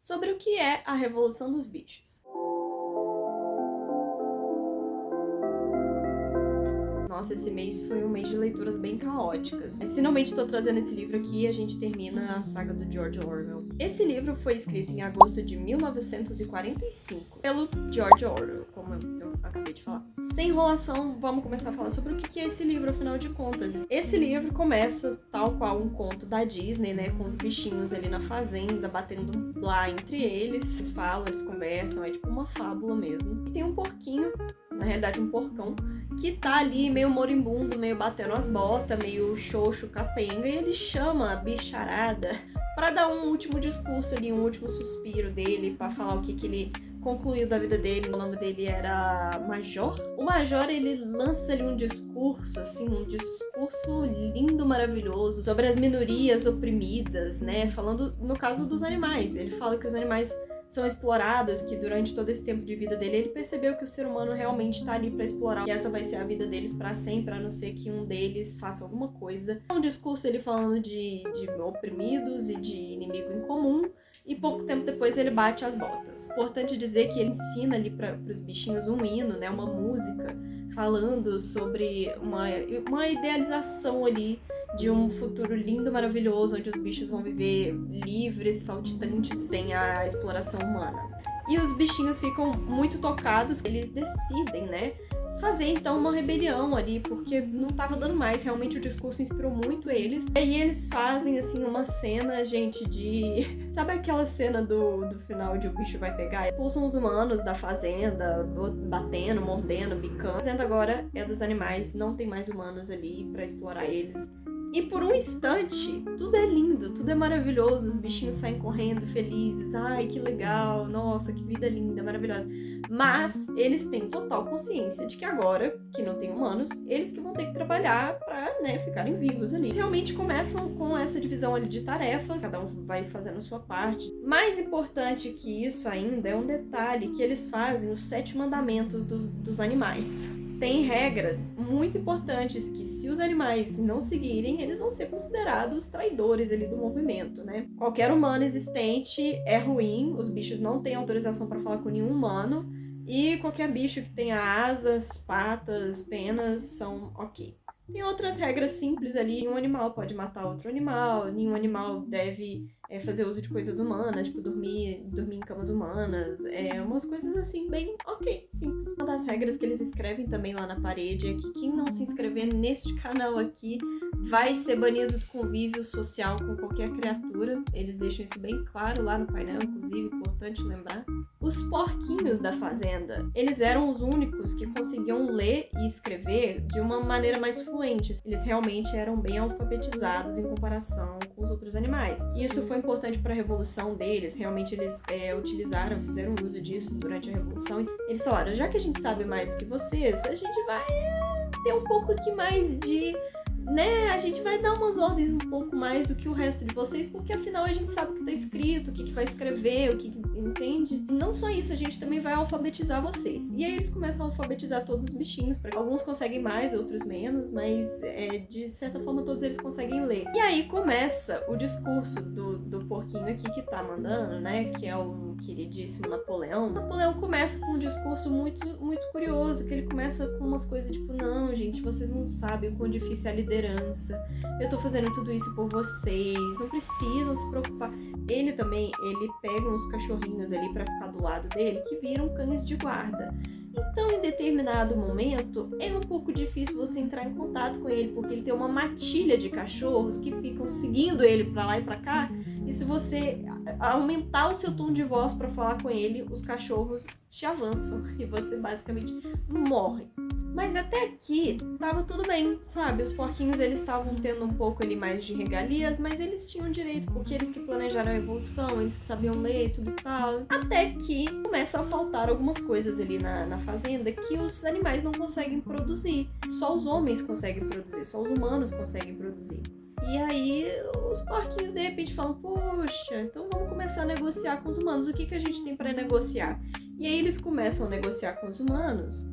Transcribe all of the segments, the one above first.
sobre o que é a Revolução dos Bichos. Nossa, esse mês foi um mês de leituras bem caóticas. Mas finalmente estou trazendo esse livro aqui e a gente termina a saga do George Orwell. Esse livro foi escrito em agosto de 1945 pelo George Orwell, como eu acabei de falar. Sem enrolação, vamos começar a falar sobre o que é esse livro, afinal de contas. Esse livro começa tal qual um conto da Disney, né? Com os bichinhos ali na fazenda, batendo lá entre eles. Eles falam, eles conversam, é tipo uma fábula mesmo. E tem um porquinho, na realidade um porcão, que tá ali meio moribundo, meio batendo as botas, meio xoxo, capenga, e ele chama a bicharada pra dar um último discurso ali, um último suspiro dele, pra falar o que ele concluiu da vida dele. O nome dele era Major. O Major, ele lança ali um discurso, assim, um discurso lindo, maravilhoso, sobre as minorias oprimidas, né, falando no caso dos animais. Ele fala que os animais são explorados, que durante todo esse tempo de vida dele, ele percebeu que o ser humano realmente tá ali pra explorar, e essa vai ser a vida deles pra sempre, a não ser que um deles faça alguma coisa. Um discurso ele falando de oprimidos e de inimigo em comum, e pouco tempo depois ele bate as botas. Importante dizer que ele ensina ali pros bichinhos um hino, né, uma música, falando sobre uma idealização ali de um futuro lindo, maravilhoso, onde os bichos vão viver livres, saltitantes, sem a exploração humana. E os bichinhos ficam muito tocados, eles decidem, né, fazer então uma rebelião ali, porque não tava dando mais, realmente o discurso inspirou muito eles. E aí eles fazem, assim, uma cena, gente, de... Sabe aquela cena do final de o bicho vai pegar? Expulsam os humanos da fazenda, batendo, mordendo, bicando. A fazenda agora é dos animais, não tem mais humanos ali pra explorar eles. E por um instante, tudo é lindo, tudo é maravilhoso, os bichinhos saem correndo felizes, ai que legal, nossa, que vida linda, maravilhosa. Mas eles têm total consciência de que agora, que não tem humanos, eles que vão ter que trabalhar pra, né, ficarem vivos ali. Eles realmente começam com essa divisão ali de tarefas, cada um vai fazendo a sua parte. Mais importante que isso ainda é um detalhe que eles fazem os 7 mandamentos dos animais. Tem regras muito importantes que, se os animais não seguirem, eles vão ser considerados traidores ali do movimento, né? Qualquer humano existente é ruim, os bichos não têm autorização para falar com nenhum humano, e qualquer bicho que tenha asas, patas, penas são ok. Tem outras regras simples ali, nenhum animal pode matar outro animal, nenhum animal deve fazer uso de coisas humanas, tipo dormir em camas humanas, umas coisas assim bem ok, simples. Uma das regras que eles escrevem também lá na parede é que quem não se inscrever neste canal aqui vai ser banido do convívio social com qualquer criatura. Eles deixam isso bem claro lá no painel, inclusive, importante lembrar. Os porquinhos da fazenda, eles eram os únicos que conseguiam ler e escrever de uma maneira mais fluente. Eles realmente eram bem alfabetizados em comparação com os outros animais. E isso foi importante para a revolução deles, realmente eles fizeram uso disso durante a revolução. Eles falaram, já que a gente sabe mais do que vocês, a gente vai ter um pouco aqui mais de... né, a gente vai dar umas ordens um pouco mais do que o resto de vocês, porque afinal a gente sabe o que tá escrito, o que vai escrever, o que entende. Não só isso, a gente também vai alfabetizar vocês. E aí eles começam a alfabetizar todos os bichinhos, alguns conseguem mais, outros menos, mas de certa forma todos eles conseguem ler. E aí começa o discurso do porquinho aqui que tá mandando, né, que é o queridíssimo Napoleão. Napoleão começa com um discurso muito, muito curioso, que ele começa com umas coisas tipo, não, gente, vocês não sabem o quão difícil é a liderança, eu tô fazendo tudo isso por vocês, não precisam se preocupar. Ele pega uns cachorrinhos ali pra ficar do lado dele, que viram cães de guarda. Então, em determinado momento, é um pouco difícil você entrar em contato com ele, porque ele tem uma matilha de cachorros que ficam seguindo ele pra lá e pra cá, e se você aumentar o seu tom de voz pra falar com ele, os cachorros te avançam e você basicamente morre. Mas até aqui tava tudo bem, sabe? Os porquinhos, eles estavam tendo um pouco ali mais de regalias, mas eles tinham direito, porque eles que planejaram a evolução, eles que sabiam ler e tudo e tal. Até que começa a faltar algumas coisas ali na fazenda que os animais não conseguem produzir. Só os homens conseguem produzir, só os humanos conseguem produzir. E aí os porquinhos de repente falam, poxa, então vamos começar a negociar com os humanos. O que a gente tem para negociar? E aí eles começam a negociar com os humanos.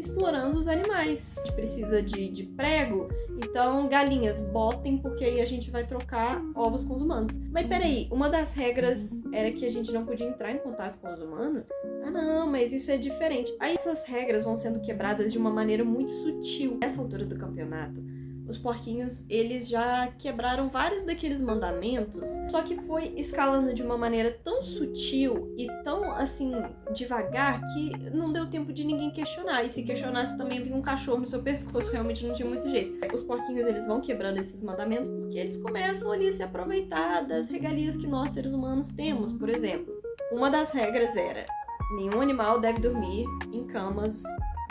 explorando os animais. A gente precisa de prego, então galinhas, botem, porque aí a gente vai trocar ovos com os humanos. Mas peraí, uma das regras era que a gente não podia entrar em contato com os humanos? Ah não, mas isso é diferente. Aí essas regras vão sendo quebradas de uma maneira muito sutil. Nessa altura do campeonato, os porquinhos, eles já quebraram vários daqueles mandamentos, só que foi escalando de uma maneira tão sutil e tão, assim, devagar, que não deu tempo de ninguém questionar. E se questionasse também vinha um cachorro no seu pescoço, realmente não tinha muito jeito. Os porquinhos, eles vão quebrando esses mandamentos porque eles começam ali a se aproveitar das regalias que nós, seres humanos, temos. Por exemplo, uma das regras era: nenhum animal deve dormir em camas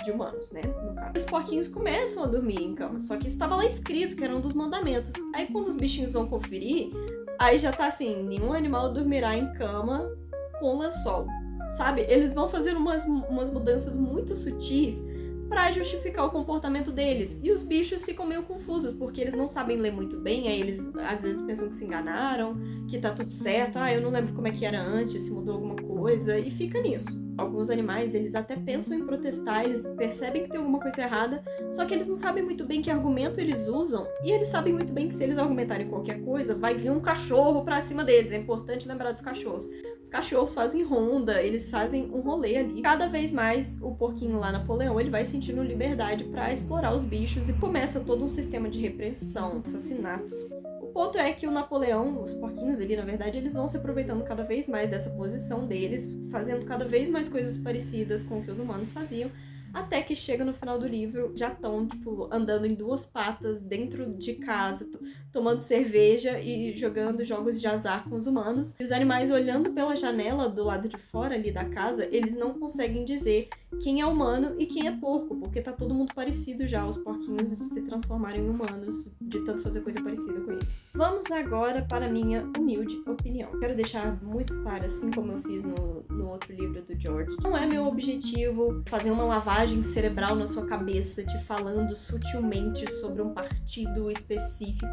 de humanos, né? No caso. Os porquinhos começam a dormir em cama, só que isso estava lá escrito, que era um dos mandamentos. Aí quando os bichinhos vão conferir, aí já tá assim: nenhum animal dormirá em cama com lençol, sabe? Eles vão fazer umas mudanças muito sutis pra justificar o comportamento deles. E os bichos ficam meio confusos, porque eles não sabem ler muito bem, aí eles às vezes pensam que se enganaram, que tá tudo certo, eu não lembro como é que era antes, se mudou alguma coisa, e fica nisso. Alguns animais, eles até pensam em protestar, eles percebem que tem alguma coisa errada, só que eles não sabem muito bem que argumento eles usam, e eles sabem muito bem que se eles argumentarem qualquer coisa, vai vir um cachorro pra cima deles. É importante lembrar dos cachorros. Os cachorros fazem ronda, eles fazem um rolê ali. Cada vez mais, o porquinho lá, Napoleão, ele vai sentindo liberdade pra explorar os bichos, e começa todo um sistema de repressão, assassinatos. O ponto é que o Napoleão, os porquinhos ali, na verdade, eles vão se aproveitando cada vez mais dessa posição deles, fazendo cada vez mais coisas parecidas com o que os humanos faziam, até que chega no final do livro, já estão, tipo, andando em duas patas dentro de casa, tomando cerveja e jogando jogos de azar com os humanos. E os animais, olhando pela janela do lado de fora ali da casa, eles não conseguem dizer quem é humano e quem é porco, porque tá todo mundo parecido já, os porquinhos se transformaram em humanos de tanto fazer coisa parecida com eles. Vamos agora para a minha humilde opinião. Quero deixar muito claro, assim como eu fiz no outro livro do George, não é meu objetivo fazer uma lavagem cerebral na sua cabeça, te falando sutilmente sobre um partido específico.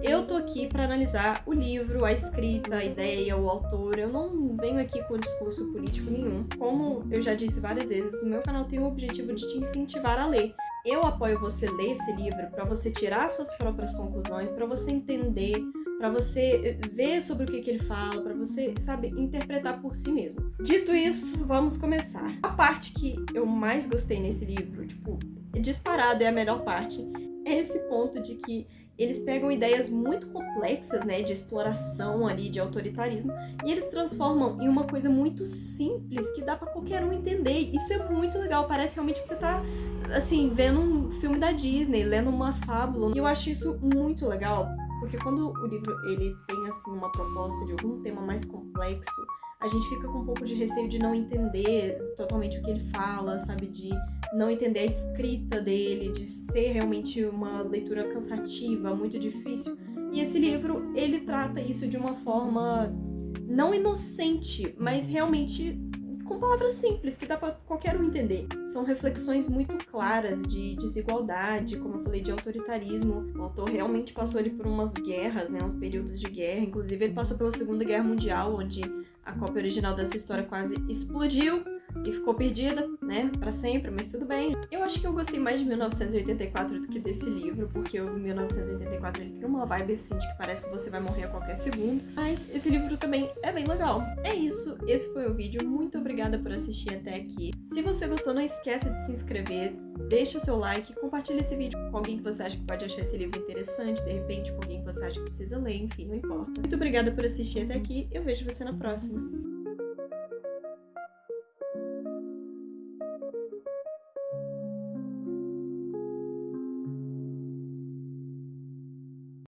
Eu tô aqui para analisar o livro, a escrita, a ideia, o autor. Eu não venho aqui com discurso político nenhum. Como eu já disse várias vezes, o meu canal tem o objetivo de te incentivar a ler. Eu apoio você ler esse livro para você tirar suas próprias conclusões, para você entender, para você ver sobre o que ele fala, para você, sabe, interpretar por si mesmo. Dito isso, vamos começar. A parte que eu mais gostei nesse livro, tipo, disparado é a melhor parte, é esse ponto de que eles pegam ideias muito complexas, né, de exploração ali, de autoritarismo, e eles transformam em uma coisa muito simples que dá pra qualquer um entender. Isso é muito legal, parece realmente que você tá, assim, vendo um filme da Disney, lendo uma fábula. E eu acho isso muito legal, porque quando o livro ele tem, assim, uma proposta de algum tema mais complexo, a gente fica com um pouco de receio de não entender totalmente o que ele fala, sabe? De não entender a escrita dele, de ser realmente uma leitura cansativa, muito difícil. E esse livro, ele trata isso de uma forma não inocente, mas realmente com palavras simples, que dá pra qualquer um entender. São reflexões muito claras de desigualdade, como eu falei, de autoritarismo. O autor realmente passou ali por umas guerras, né? Uns períodos de guerra. Inclusive, ele passou pela Segunda Guerra Mundial, onde a cópia original dessa história quase explodiu e ficou perdida, né, pra sempre, mas tudo bem. Eu acho que eu gostei mais de 1984 do que desse livro, porque o 1984 ele tem uma vibe assim de que parece que você vai morrer a qualquer segundo, mas esse livro também é bem legal. É isso, esse foi o vídeo, muito obrigada por assistir até aqui. Se você gostou, não esqueça de se inscrever, deixa seu like, compartilha esse vídeo com alguém que você acha que pode achar esse livro interessante, de repente com alguém que você acha que precisa ler, enfim, não importa. Muito obrigada por assistir até aqui, eu vejo você na próxima.